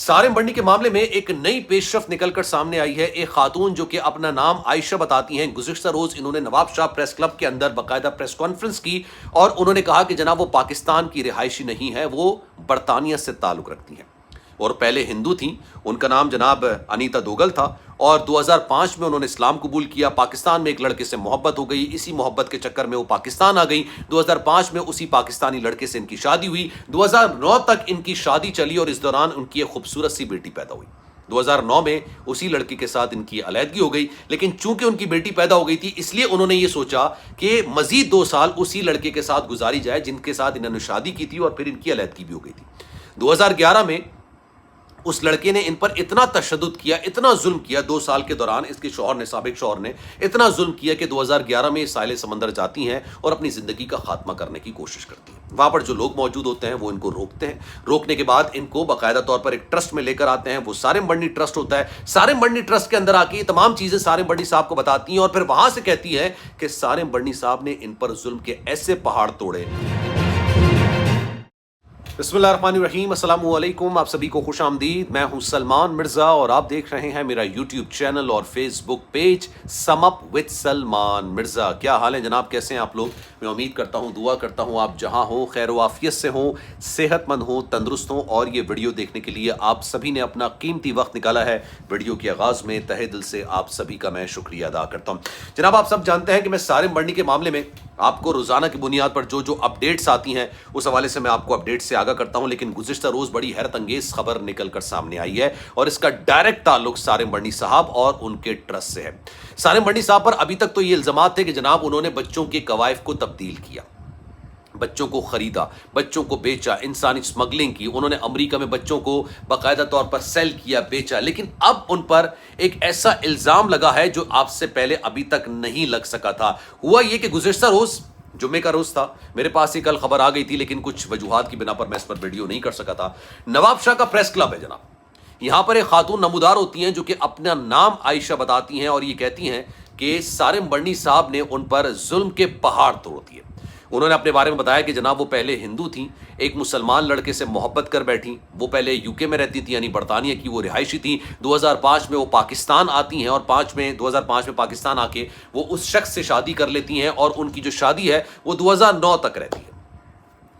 सारिम बढ़नी के मामले में एक नई पेशरफ निकलकर सामने आई है। एक खातून जो कि अपना नाम आयशा बताती हैं, गुज़िश्ता रोज इन्होंने नवाब शाह प्रेस क्लब के अंदर बाकायदा प्रेस कॉन्फ्रेंस की और उन्होंने कहा कि जनाब वो पाकिस्तान की रिहायशी नहीं है, वो बरतानिया से ताल्लुक़ रखती हैं और पहले हिंदू थीं। उनका नाम जनाब अनीता दोगल था और 2005 में उन्होंने इस्लाम कबूल किया। पाकिस्तान में एक लड़के से मोहब्बत हो गई, इसी मोहब्बत के चक्कर में वो पाकिस्तान आ गई। 2005 में उसी पाकिस्तानी लड़के से इनकी शादी हुई। 2009 तक इनकी शादी चली और इस दौरान उनकी एक खूबसूरत सी बेटी पैदा हुई। 2009 में उसी लड़की के साथ इनकी अलैदगी हो गई, लेकिन चूंकि उनकी बेटी पैदा हो गई थी इसलिए उन्होंने ये सोचा कि मजीद 2 साल उसी लड़के के साथ गुजारी जाए जिनके साथ इन्होंने शादी की थी और फिर इनकी अलैदगी भी हो गई थी। 2011 में उस लड़के ने इन पर इतना तशद्दुद किया, इतना जुल्म किया 2 साल के दौरान। इसके शौहर ने, साबिक शौहर ने इतना जुल्म किया कि 2011 में साहिल समंदर जाती हैं और अपनी ज़िंदगी का खात्मा करने की कोशिश करती हैं। वहाँ पर जो लोग मौजूद होते हैं वो इनको रोकते हैं। रोकने के बाद इनको बाकायदा तौर पर एक ट्रस्ट में लेकर आते हैं, वो सारिम बढ़नी ट्रस्ट होता है। सारिम बढ़नी ट्रस्ट के अंदर आके ये तमाम चीज़ें सारिम बढ़नी साहब को बताती हैं और फिर वहाँ से कहती है कि सारिम बढ़नी साहब ने इन पर जुल्म के ऐसे पहाड़ तोड़े। बिस्मिल्लाहिर्रहमानिर्रहीम, अस्सलाम वालेकुम, आप सभी को खुश आमदीद। मैं हूं सलमान मिर्ज़ा और आप देख रहे हैं मेरा यूट्यूब चैनल और Facebook page sum up with Salman Mirza. क्या हाल है जनाब, कैसे हैं आप लोग? मैं उम्मीद करता हूं, दुआ करता हूं आप जहां हो खैर वाफियत से हों, सेहतमंद हों, तंदुरुस्त हों और ये वीडियो देखने के लिए आप सभी ने अपना कीमती वक्त निकाला है। वीडियो के आगाज़ में तहे दिल से आप सभी का मैं शुक्रिया अदा करता हूँ। जनाब, आप सब जानते हैं कि मैं सारिम बढ़नी के मामले में आपको रोज़ाना की बुनियाद पर जो अपडेट्स आती हैं उस हवाले से मैं आपको अपडेट से आगाह करता हूं। लेकिन गुज़िश्ता रोज़ बड़ी हैरत अंगेज खबर निकल कर सामने आई है और इसका डायरेक्ट ताल्लुक सारिम बढ़नी साहब और उनके ट्रस्ट से है। सारिम बढ़नी साहब पर अभी तक तो ये इल्ज़ामात थे कि जनाब उन्होंने बच्चों के कवायफ को तब्दील किया, बच्चों को खरीदा, बच्चों को बेचा, इंसानी स्मगलिंग की, उन्होंने अमेरिका में बच्चों को बाकायदा तौर पर सेल किया, बेचा। लेकिन अब उन पर एक ऐसा इल्ज़ाम लगा है जो आपसे पहले अभी तक नहीं लग सका था। हुआ ये कि गुज़िश्ता रोज़ जुम्मे का रोज़ था, मेरे पास ही कल खबर आ गई थी लेकिन कुछ वजूहात की बिना पर मैं इस पर वीडियो नहीं कर सका था। नवाब शाह का प्रेस क्लब है जनाब, यहाँ पर एक खातून नमूदार होती हैं जो कि अपना नाम आयशा बताती हैं और ये कहती हैं कि सारिम बढ़नी साहब ने उन पर जुल्म के पहाड़ तोड़ दिए। उन्होंने अपने बारे में बताया कि जनाब वो पहले हिंदू थीं, एक मुसलमान लड़के से मोहब्बत कर बैठी। वो पहले यूके में रहती थी, यानी बरतानिया की वो रिहायशी थी। 2005 में वो पाकिस्तान आती हैं और 2005 में पाकिस्तान आके वो उस शख्स से शादी कर लेती हैं और उनकी जो शादी है वो 2009 तक रहती है।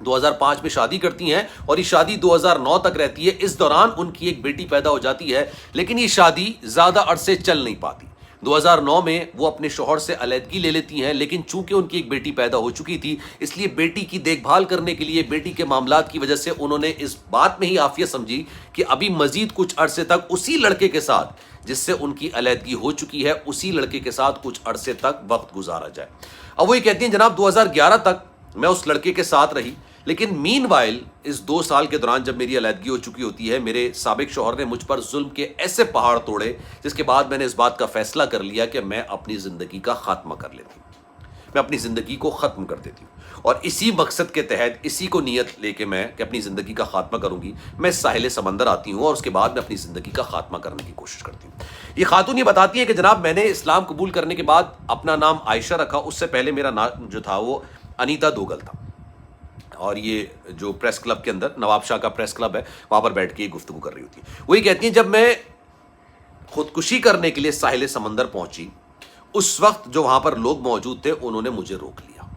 2005 में शादी करती हैं और ये शादी 2009 तक रहती है। इस दौरान उनकी एक बेटी पैदा हो जाती है, लेकिन ये शादी ज़्यादा अरसे चल नहीं पाती। 2009 में वो अपने शौहर से अलैदगी ले लेती हैं, लेकिन चूंकि उनकी एक बेटी पैदा हो चुकी थी इसलिए बेटी की देखभाल करने के लिए, बेटी के मामलात की वजह से उन्होंने इस बात में ही आफियत समझी कि अभी मजीद कुछ अरसे तक उसी लड़के के साथ जिससे उनकी अलैदगी हो चुकी है, उसी लड़के के साथ कुछ अरसे तक वक्त गुजारा जाए। अब वो ये कहती हैं जनाब 2011 तक मैं उस लड़के के साथ रही, लेकिन मीनवाइल इस 2 साल के दौरान जब मेरी अलैदगी हो चुकी होती है, मेरे साबिक शौहर ने मुझ पर जुल्म के ऐसे पहाड़ तोड़े जिसके बाद मैंने इस बात का फैसला कर लिया कि मैं अपनी ज़िंदगी का खात्मा कर लेती हूँ, मैं अपनी ज़िंदगी को ख़त्म कर देती हूँ। और इसी मकसद के तहत, इसी को नीयत लेके मैं कि अपनी ज़िंदगी का खात्मा करूँगी, मैं साहिल समंदर आती हूँ और उसके बाद मैं अपनी ज़िंदगी का खात्मा करने की कोशिश करती हूँ। ये खातून ये बताती है कि जनाब मैंने इस्लाम कबूल करने के बाद अपना नाम आयशा रखा, उससे पहले मेरा नाम जो था वो अनीता दोगल था। और ये जो प्रेस क्लब के अंदर, नवाब शाह का प्रेस क्लब है, वहाँ पर बैठ के गुफ्तगू कर रही होती है। वही कहती हैं जब मैं खुदकुशी करने के लिए साहिल समंदर पहुंची, उस वक्त जो वहाँ पर लोग मौजूद थे उन्होंने मुझे रोक लिया।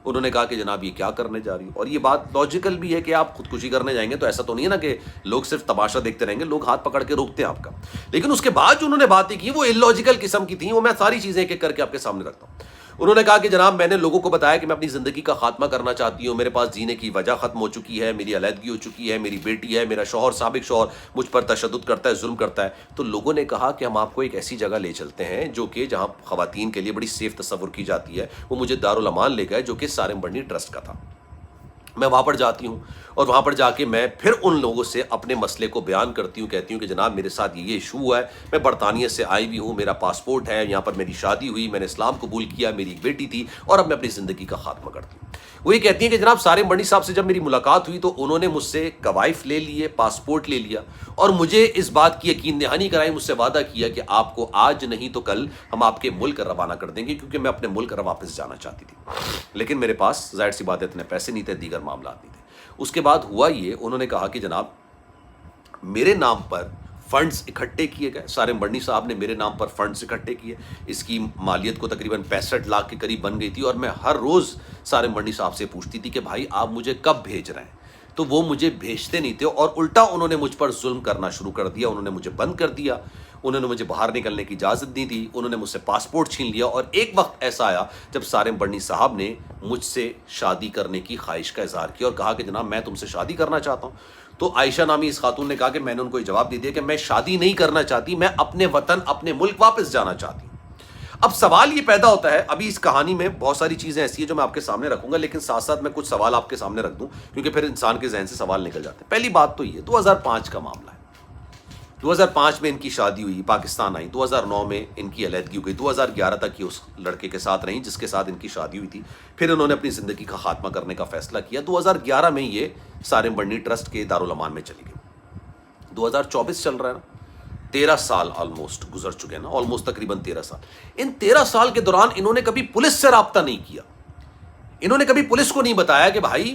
उन्होंने कहा कि जनाब ये क्या करने जा रही हो? और ये बात लॉजिकल भी है कि आप खुदकुशी करने जाएंगे तो ऐसा तो नहीं है ना कि लोग सिर्फ तमाशा देखते रहेंगे, लोग हाथ पकड़ के रोकते हैं आपका। लेकिन उसके बाद जो उन्होंने बातें की वो इलॉजिकल किस्म की थी, वो मैं सारी चीज़ें एक एक करके आपके सामने रखता हूँ। उन्होंने कहा कि जनाब मैंने लोगों को बताया कि मैं अपनी ज़िंदगी का खात्मा करना चाहती हूँ, मेरे पास जीने की वजह ख़त्म हो चुकी है, मेरी अलैदगी हो चुकी है, मेरी बेटी है, मेरा शौहर, साबिक शौहर मुझ पर तशद्दुद करता है, जुल्म करता है। तो लोगों ने कहा कि हम आपको एक ऐसी जगह ले चलते हैं जो कि जहाँ ख़वातीन के लिए बड़ी सेफ तस्वुर की जाती है। वो मुझे दारुल अमान ले गए जो कि सारिम बढ़नी ट्रस्ट का था। मैं वहाँ पर जाती हूँ और वहाँ पर जाके मैं फिर उन लोगों से अपने मसले को बयान करती हूँ, कहती हूँ कि जनाब मेरे साथ ये इशू हुआ है, मैं बरतानिया से आई भी हूँ, मेरा पासपोर्ट है, यहाँ पर मेरी शादी हुई, मैंने इस्लाम कबूल किया, मेरी एक बेटी थी और अब मैं अपनी ज़िंदगी का खात्मा करती हूँ। वो ये कहती हैं कि जनाब सारिम बढ़नी साहब से जब मेरी मुलाकात हुई तो उन्होंने मुझसे कवाइफ ले लिए, पासपोर्ट ले लिया और मुझे इस बात की यकीन दहानी कराई, मुझसे वादा किया कि आपको आज नहीं तो कल हम आपके मुल्क रवाना कर देंगे, क्योंकि मैं अपने मुल्क वापस जाना चाहती थी। लेकिन मेरे पास जाहिर सी बात है इतने पैसे नहीं थे, दीगर मामला नहीं थे। उसके बाद हुआ ये, उन्होंने कहा कि जनाब میرے نام پر فنڈز اکٹھے کیے گئے. سارم بڑنی صاحب نے میرے نام پر فنڈز اکٹھے کیے. اس کی مالیت کو تقریباً 65 لاکھ کے قریب بن گئی تھی, اور میں ہر روز سارم بڑنی صاحب سے پوچھتی تھی کہ بھائی آپ مجھے کب بھیج رہے ہیں, تو وہ مجھے بھیجتے نہیں تھے, اور الٹا انہوں نے مجھ پر ظلم کرنا شروع کر دیا. انہوں نے مجھے بند کر دیا, انہوں نے مجھے باہر نکلنے کی اجازت نہیں دی, انہوں نے مجھ سے پاسپورٹ چھین لیا. اور ایک وقت ایسا آیا جب سارم بڑنی صاحب نے مجھ سے شادی کرنے کی خواہش کا اظہار کیا اور کہا کہ جناب میں تم سے شادی کرنا چاہتا ہوں. تو عائشہ نامی اس خاتون نے کہا کہ میں نے ان کو یہ جواب دے دیا کہ میں شادی نہیں کرنا چاہتی, میں اپنے وطن اپنے ملک واپس جانا چاہتی ہوں. اب سوال یہ پیدا ہوتا ہے, ابھی اس کہانی میں بہت ساری چیزیں ایسی ہیں جو میں آپ کے سامنے رکھوں گا, لیکن ساتھ ساتھ میں کچھ سوال آپ کے سامنے رکھ دوں کیونکہ پھر انسان کے ذہن سے سوال نکل جاتے ہیں. پہلی بات تو یہ 2005 کا معاملہ ہے. 2005 میں ان کی شادی ہوئی, پاکستان آئی. 2009 میں ان کی علیحدگی ہو گئی. 2011 تک یہ اس لڑکے کے ساتھ رہیں جس کے ساتھ ان کی شادی ہوئی تھی. پھر انہوں نے اپنی زندگی کا خاتمہ کرنے کا فیصلہ کیا. 2011 میں یہ سارم بڑنی ٹرسٹ کے دارالامان میں چلی گئی. 2024 چل رہا ہے نا, 13 سال آلموسٹ گزر چکے ہیں نا, آلموسٹ تقریباً 13 سال. ان 13 سال کے دوران انہوں نے کبھی پولیس سے رابطہ نہیں کیا. انہوں نے کبھی پولیس کو نہیں بتایا کہ بھائی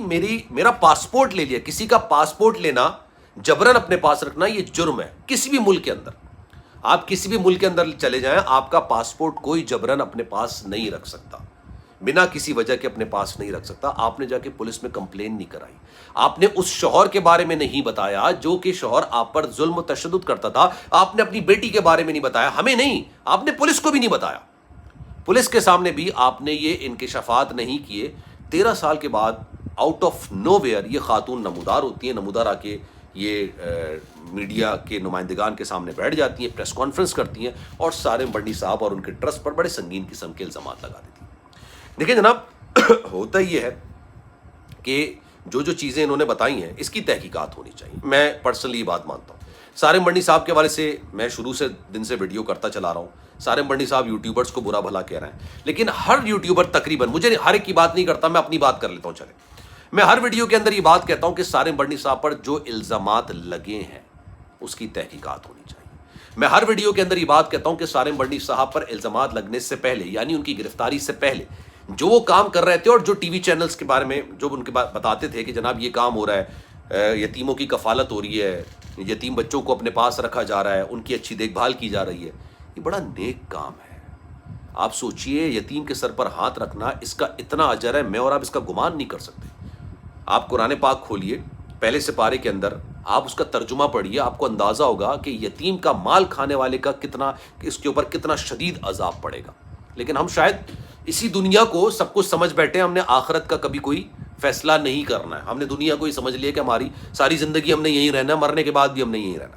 میرا پاسپورٹ لے لیا. کسی کا پاسپورٹ لینا, جبرن اپنے پاس رکھنا, یہ جرم ہے کسی بھی ملک کے اندر. آپ کسی بھی ملک کے اندر چلے جائیں, آپ کا پاسپورٹ کوئی جبرن اپنے پاس نہیں رکھ سکتا, بنا کسی وجہ کے اپنے پاس نہیں رکھ سکتا. آپ نے جا کے پولیس میں کمپلین نہیں کرائی. آپ نے اس شوہر کے بارے میں نہیں بتایا جو کہ شوہر آپ پر ظلم و تشدد کرتا تھا. آپ نے اپنی بیٹی کے بارے میں نہیں بتایا, ہمیں نہیں, آپ نے پولیس کو بھی نہیں بتایا. پولیس کے سامنے بھی آپ نے یہ انکشافات نہیں کیے. 13 سال کے بعد آؤٹ آف نو ویئر یہ خاتون نمودار ہوتی ہیں. نمودار آ کے یہ میڈیا کے نمائندگان کے سامنے بیٹھ جاتی ہیں, پریس کانفرنس کرتی ہیں, اور سارم بڑنی صاحب اور ان کے ٹرسٹ پر بڑے سنگین قسم کے الزامات لگا دیتی ہیں. دیکھیں جناب, ہوتا یہ ہے کہ جو چیزیں انہوں نے بتائی ہیں اس کی تحقیقات ہونی چاہیے. میں پرسنلی یہ بات مانتا ہوں. سارم بڑنی صاحب کے حوالے سے میں شروع سے دن سے ویڈیو کرتا چلا رہا ہوں. سارم بڑنی صاحب یوٹیوبرز کو برا بھلا کہہ رہے ہیں, لیکن ہر یوٹیوبر تقریباً, مجھے ہر ایک کی بات نہیں کرتا, میں اپنی بات کر لیتا ہوں. چلے, میں ہر ویڈیو کے اندر یہ بات کہتا ہوں کہ سارم بڑنی صاحب پر جو الزامات لگے ہیں اس کی تحقیقات ہونی چاہیے. میں ہر ویڈیو کے اندر یہ بات کہتا ہوں کہ سارم بڑنی صاحب پر الزامات لگنے سے پہلے, یعنی ان کی گرفتاری سے پہلے, جو وہ کام کر رہے تھے اور جو ٹی وی چینلز کے بارے میں جو ان کے بتاتے تھے کہ جناب یہ کام ہو رہا ہے, یتیموں کی کفالت ہو رہی ہے, یتیم بچوں کو اپنے پاس رکھا جا رہا ہے, ان کی اچھی دیکھ بھال کی جا رہی ہے, یہ بڑا نیک کام ہے. آپ سوچئے, یتیم کے سر پر ہاتھ رکھنا, اس کا اتنا اجر ہے, میں اور آپ اس کا گمان نہیں کر سکتے. آپ قرآن پاک کھولیے, پہلے سپارے کے اندر آپ اس کا ترجمہ پڑھیے, آپ کو اندازہ ہوگا کہ یتیم کا مال کھانے والے کا کتنا, اس کے اوپر کتنا شدید عذاب پڑے گا. لیکن ہم شاید اسی دنیا کو سب کچھ سمجھ بیٹھے, ہم نے آخرت کا کبھی کوئی فیصلہ نہیں کرنا ہے. ہم نے دنیا کو ہی سمجھ لیا کہ ہماری ساری زندگی ہم نے یہیں رہنا ہے, مرنے کے بعد بھی ہم نے یہیں رہنا.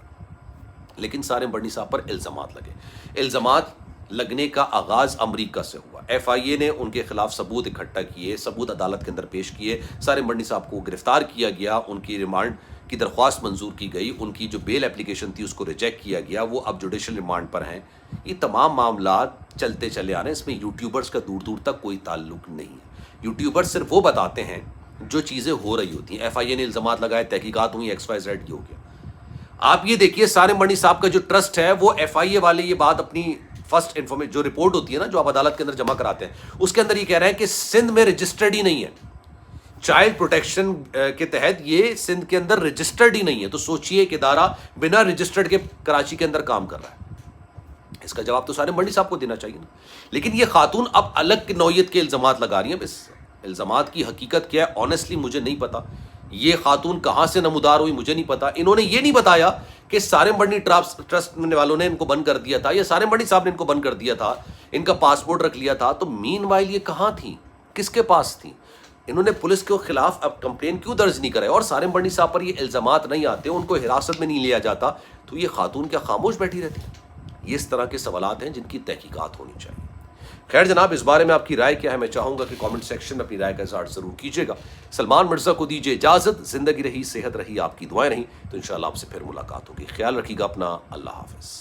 لیکن سارم بڑنی صاحب پر الزامات لگے. الزامات لگنے کا آغاز امریکہ سے ہوا. ایف آئی اے نے ان کے خلاف ثبوت اکٹھا کیے, ثبوت عدالت کے اندر پیش کیے. سارم بڑنی صاحب کو گرفتار کیا گیا, ان کی ریمانڈ کی درخواست منظور کی گئی, ان کی جو بیل اپلیکیشن تھی اس کو ریجیکٹ کیا گیا, وہ اب جوڈیشل ریمانڈ پر ہیں. یہ تمام معاملات چلتے چلے آ رہے ہیں, اس میں یوٹیوبرز کا دور دور تک کوئی تعلق نہیں ہے. یوٹیوبر صرف وہ بتاتے ہیں جو چیزیں ہو رہی ہوتی ہیں. ایف آئی اے نے الزامات لگائے, تحقیقات ہوئی, ایکس وائی زیڈ یہ ہو گیا. آپ یہ دیکھیے, سارم بڑنی صاحب کا جو ٹرسٹ ہے وہ ایف آئی اے والے یہ بات اپنی فرسٹ انفارمیشن جو رپورٹ ہوتی ہے نا, جو آپ عدالت کے اندر جمع کراتے ہیں, اس کے اندر یہ کہہ رہے ہیں کہ سندھ میں رجسٹرڈ ہی نہیں ہے. چائلڈ پروٹیکشن کے تحت یہ سندھ کے اندر رجسٹرڈ ہی نہیں ہے. تو سوچئے ایک ادارہ بنا رجسٹرڈ کے کراچی کے اندر کام کر رہا ہے. اس کا جواب تو سارم بڑنی صاحب کو دینا چاہیے نا. لیکن یہ خاتون اب الگ نوعیت کے الزامات لگا رہی ہیں. اس الزامات کی حقیقت کیا ہے آنیسٹلی مجھے نہیں پتا. یہ خاتون کہاں سے نمودار ہوئی مجھے نہیں پتا. انہوں نے یہ نہیں بتایا کہ سارم بڑنی ٹرسٹ والوں نے ان کو بند کر دیا تھا, یا سارم بڑنی صاحب نے ان کو بند کر دیا تھا, ان کا پاسپورٹ رکھ لیا تھا. تو مین وائل یہ کہاں تھیں, کس کے پاس تھیں؟ انہوں نے پولیس کے خلاف اب کمپلین کیوں درج نہیں کرائی؟ اور سارم بڑنی صاحب پر یہ الزامات نہیں آتے, ان کو حراست میں نہیں لیا جاتا, تو یہ خاتون کیا خاموش بیٹھی رہتی ہے؟ یہ اس طرح کے سوالات ہیں جن کی تحقیقات ہونی چاہیے. خیر جناب, اس بارے میں آپ کی رائے کیا ہے؟ میں چاہوں گا کہ کامنٹ سیکشن میں اپنی رائے کا اظہار ضرور کیجیے گا. سلمان مرزا کو دیجیے اجازت. زندگی رہی, صحت رہی, آپ کی دعائیں رہیں, تو انشاءاللہ آپ سے پھر ملاقات ہوگی. خیال رکھیے گا اپنا. اللہ حافظ.